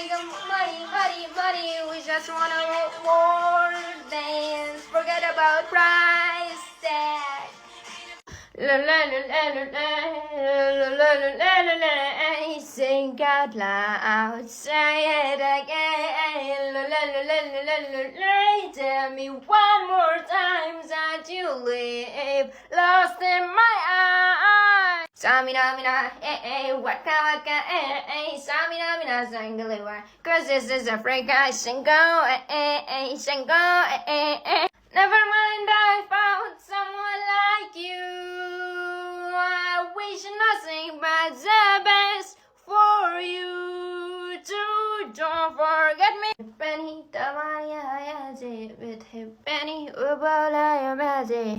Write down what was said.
money. We just wanna more dance. Forget about price tag. La la la la la la la la la la. Sing out loud, say it again. La la la la la la la. Tell me one more time that you live lost in my eyes. Samina mina, waka waka, Samina mina, sangalewa. 'Cause this is a freak I single, single, Never mind, I found someone like you. I wish nothing but the best for you too. Don't forget me. بتحبني طبعا يا حياتي بتحبني وبلا يا ماتي